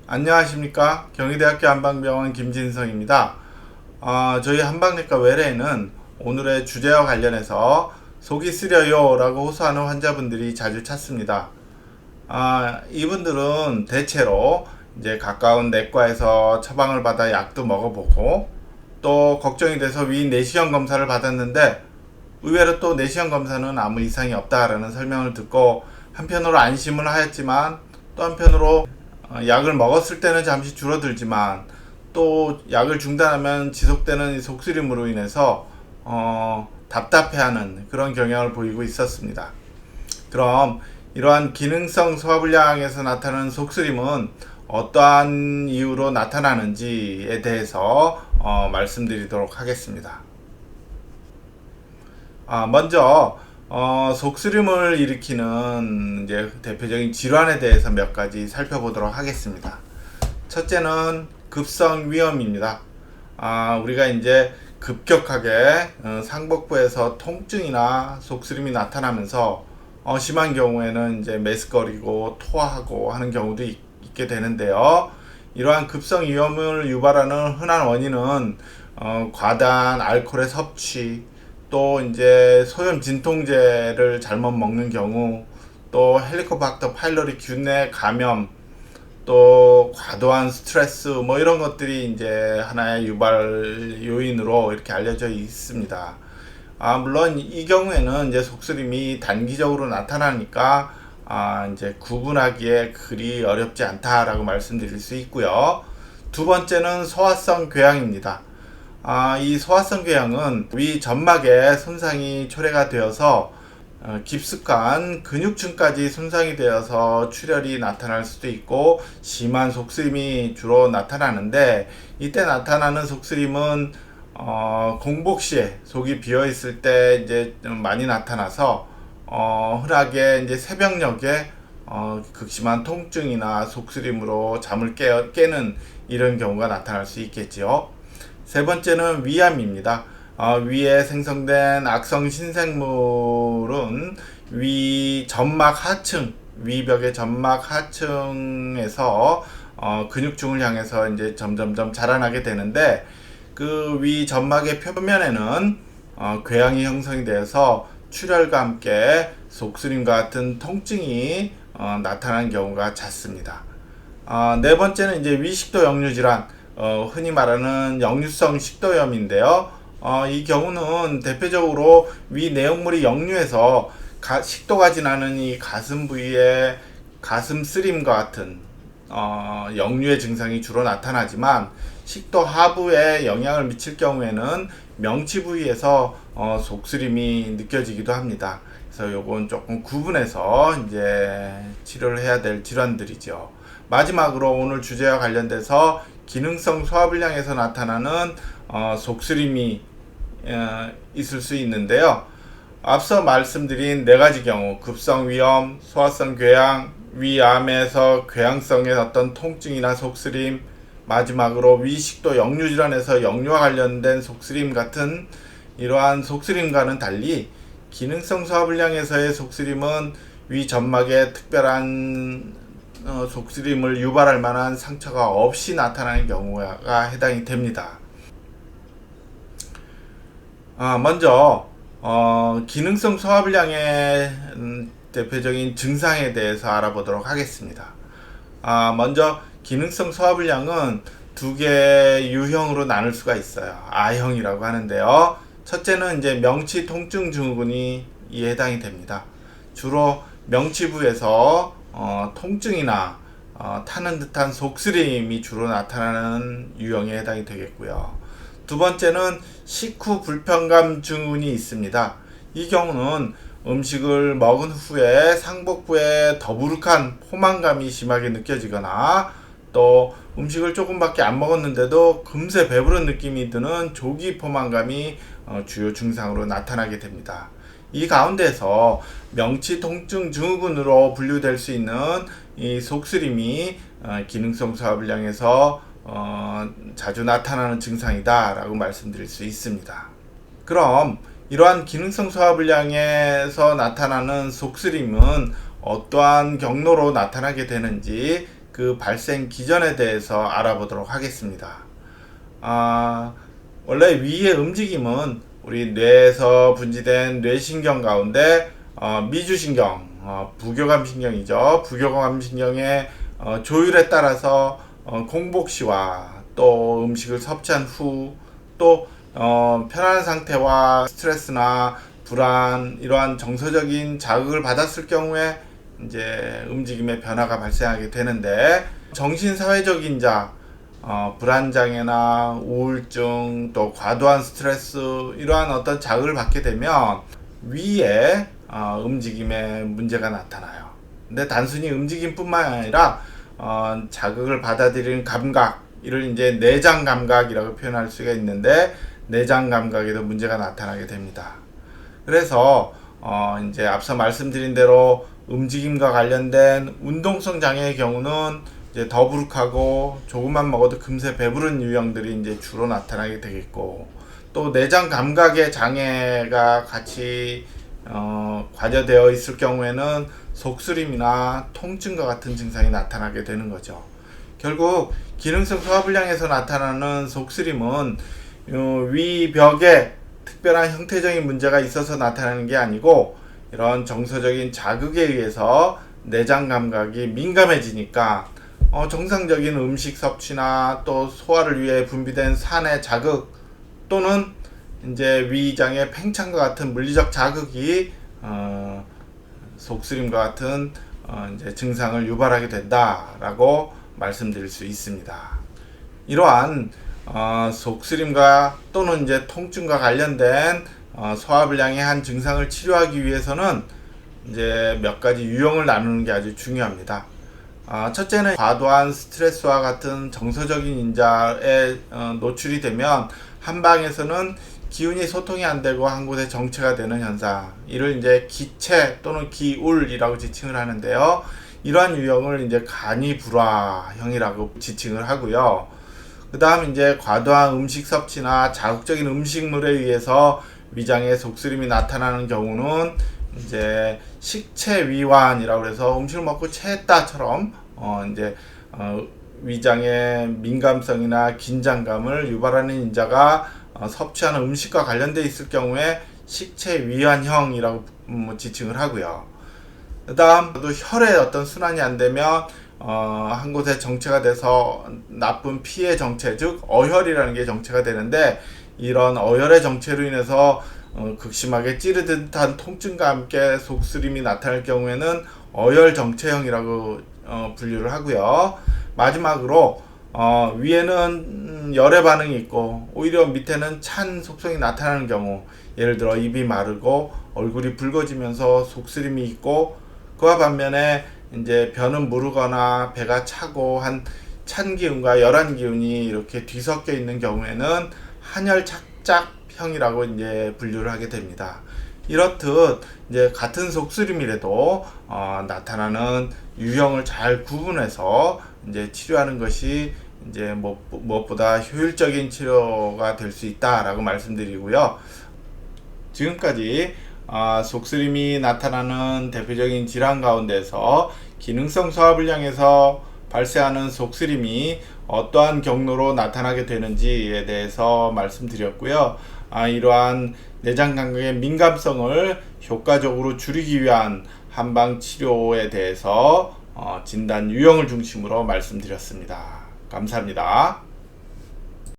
안녕하십니까. 경희대학교 한방병원 김진성입니다. 저희 한방내과 외래에는 오늘의 주제와 관련해서 속이 쓰려요 라고 호소하는 환자분들이 자주 찾습니다. 이분들은 대체로 이제 가까운 내과에서 처방을 받아 약도 먹어보고 또 걱정이 돼서 위 내시경 검사를 받았는데 의외로 또 내시경 검사는 아무 이상이 없다라는 설명을 듣고 한편으로 안심을 하였지만 또 한편으로 약을 먹었을 때는 잠시 줄어들지만 또 약을 중단하면 지속되는 속쓰림으로 인해서 답답해하는 그런 경향을 보이고 있었습니다. 그럼 이러한 기능성 소화불량에서 나타나는 속쓰림은 어떠한 이유로 나타나는지에 대해서 말씀드리도록 하겠습니다. 먼저 속쓰림을 일으키는 이제 대표적인 질환에 대해서 몇 가지 살펴보도록 하겠습니다. 첫째는 급성 위염입니다. 우리가 이제 급격하게 상복부에서 통증이나 속쓰림이 나타나면서 심한 경우에는 이제 메스꺼리고 토하고 하는 경우도 있게 되는데요. 이러한 급성 위염을 유발하는 흔한 원인은 과다한 알코올의 섭취, 또 이제 소염 진통제를 잘못 먹는 경우, 또 헬리코박터 파일로리 균의 감염, 또 과도한 스트레스 뭐 이런 것들이 이제 하나의 유발 요인으로 이렇게 알려져 있습니다. 물론 이 경우에는 이제 속쓰림이 단기적으로 나타나니까 이제 구분하기에 그리 어렵지 않다라고 말씀드릴 수 있고요. 두 번째는 소화성 궤양입니다. 이 소화성 궤양은 위 점막에 손상이 초래가 되어서 깊숙한 근육층까지 손상이 되어서 출혈이 나타날 수도 있고 심한 속쓰림이 주로 나타나는데, 이때 나타나는 속쓰림은 공복 시에 속이 비어 있을 때 이제 좀 많이 나타나서 흔하게 이제 새벽녘에 극심한 통증이나 속쓰림으로 잠을 깨는 이런 경우가 나타날 수 있겠지요. 세 번째는 위암입니다. 위에 생성된 악성 신생물은 위 점막 하층, 위벽의 점막 하층에서 근육층을 향해서 이제 점점점 자라나게 되는데, 그 위 점막의 표면에는 궤양이 형성이 되어서 출혈과 함께 속쓰림과 같은 통증이 나타나는 경우가 잦습니다. 네 번째는 이제 위식도 역류 질환, 흔히 말하는 역류성 식도염인데요. 이 경우는 대표적으로 위 내용물이 역류해서 식도가 지나는 이 가슴 부위에 가슴 쓰림과 같은 역류의 증상이 주로 나타나지만, 식도 하부에 영향을 미칠 경우에는 명치 부위에서 속쓰림이 느껴지기도 합니다. 그래서 요건 조금 구분해서 이제 치료를 해야 될 질환들이죠. 마지막으로 오늘 주제와 관련돼서 기능성 소화불량에서 나타나는 속쓰림이 있을 수 있는데요. 앞서 말씀드린 네 가지 경우, 급성 위염, 소화성 궤양, 위암에서 궤양성의 어떤 통증이나 속쓰림, 마지막으로 위식도 역류 질환에서 역류와 관련된 속쓰림 같은 이러한 속쓰림과는 달리 기능성 소화불량에서의 속쓰림은 위 점막에 특별한 속쓰림을 유발할 만한 상처가 없이 나타나는 경우가 해당이 됩니다. 먼저 기능성 소화불량의 대표적인 증상에 대해서 알아보도록 하겠습니다. 먼저 기능성 소화불량은 두 개의 유형으로 나눌 수가 있어요. A형이라고 하는데요. 첫째는 이제 명치 통증 증후군이 이에 해당이 됩니다. 주로 명치부에서 통증이나 타는 듯한 속쓰림이 주로 나타나는 유형에 해당이 되겠고요. 두 번째는 식후 불편감 증후군이 있습니다. 이 경우는 음식을 먹은 후에 상복부에 더부룩한 포만감이 심하게 느껴지거나, 또 음식을 조금밖에 안 먹었는데도 금세 배부른 느낌이 드는 조기 포만감이 주요 증상으로 나타나게 됩니다. 이 가운데서 명치 통증 증후군으로 분류될 수 있는 이 속쓰림이 기능성 소화불량에서 자주 나타나는 증상이다 라고 말씀드릴 수 있습니다. 그럼 이러한 기능성 소화불량에서 나타나는 속쓰림은 어떠한 경로로 나타나게 되는지 그 발생 기전에 대해서 알아보도록 하겠습니다. 원래 위의 움직임은 우리 뇌에서 분지된 뇌신경 가운데 미주신경, 부교감신경이죠. 부교감신경의 조율에 따라서 공복 시와 또 음식을 섭취한 후 또 편안한 상태와 스트레스나 불안, 이러한 정서적인 자극을 받았을 경우에 이제 움직임의 변화가 발생하게 되는데, 정신사회적인 불안장애나 우울증 또 과도한 스트레스, 이러한 어떤 자극을 받게 되면 위에 움직임에 문제가 나타나요. 근데 단순히 움직임뿐만 아니라 자극을 받아들이는 감각, 이를 이제 내장 감각이라고 표현할 수가 있는데, 내장 감각에도 문제가 나타나게 됩니다. 그래서 이제 앞서 말씀드린 대로 움직임과 관련된 운동성 장애의 경우는 이제 더부룩하고 조금만 먹어도 금세 배부른 유형들이 이제 주로 나타나게 되겠고, 또 내장 감각의 장애가 같이 과저되어 있을 경우에는 속쓰림이나 통증과 같은 증상이 나타나게 되는 거죠. 결국 기능성 소화불량에서 나타나는 속쓰림은 위벽에 특별한 형태적인 문제가 있어서 나타나는 게 아니고, 이런 정서적인 자극에 의해서 내장 감각이 민감해지니까 정상적인 음식 섭취나 또 소화를 위해 분비된 산의 자극 또는 이제 위장의 팽창과 같은 물리적 자극이 속쓰림과 같은 이제 증상을 유발하게 된다라고 말씀드릴 수 있습니다. 이러한 속쓰림과 또는 이제 통증과 관련된 소화불량의 한 증상을 치료하기 위해서는 이제 몇 가지 유형을 나누는 게 아주 중요합니다. 첫째는 과도한 스트레스와 같은 정서적인 인자에 노출이 되면 한방에서는 기운이 소통이 안 되고 한 곳에 정체가 되는 현상, 이를 이제 기체 또는 기울이라고 지칭을 하는데요. 이러한 유형을 이제 간이불화형이라고 지칭을 하고요. 그 다음 이제 과도한 음식 섭취나 자극적인 음식물에 의해서 위장에 속쓰림이 나타나는 경우는 이제 식체위환이라고 해서 음식을 먹고 체했다처럼 이제 위장의 민감성이나 긴장감을 유발하는 인자가 섭취하는 음식과 관련되어 있을 경우에 식체위환형이라고 지칭을 하고요. 그 다음 또 혈의 어떤 순환이 안 되면 한 곳에 정체가 돼서 나쁜 피의 정체, 즉 어혈이라는 게 정체가 되는데, 이런 어혈의 정체로 인해서 극심하게 찌르는 듯한 통증과 함께 속쓰림이 나타날 경우에는 어혈 정체형이라고 분류를 하고요. 마지막으로 위에는 열의 반응이 있고 오히려 밑에는 찬 속성이 나타나는 경우, 예를 들어 입이 마르고 얼굴이 붉어지면서 속쓰림이 있고, 그와 반면에 이제 변은 무르거나 배가 차고 한 찬 기운과 열한 기운이 이렇게 뒤섞여 있는 경우에는 한열 착잡형이라고 이제 분류를 하게 됩니다. 이렇듯 이제 같은 속쓰림이라도 나타나는 유형을 잘 구분해서 이제 치료하는 것이 이제 무엇보다 효율적인 치료가 될 수 있다라고 말씀드리고요. 지금까지 속쓰림이 나타나는 대표적인 질환 가운데서 기능성 소화불량에서 발생하는 속쓰림이 어떠한 경로로 나타나게 되는지에 대해서 말씀드렸고요. 이러한 내장 감각의 민감성을 효과적으로 줄이기 위한 한방 치료에 대해서 진단 유형을 중심으로 말씀드렸습니다. 감사합니다.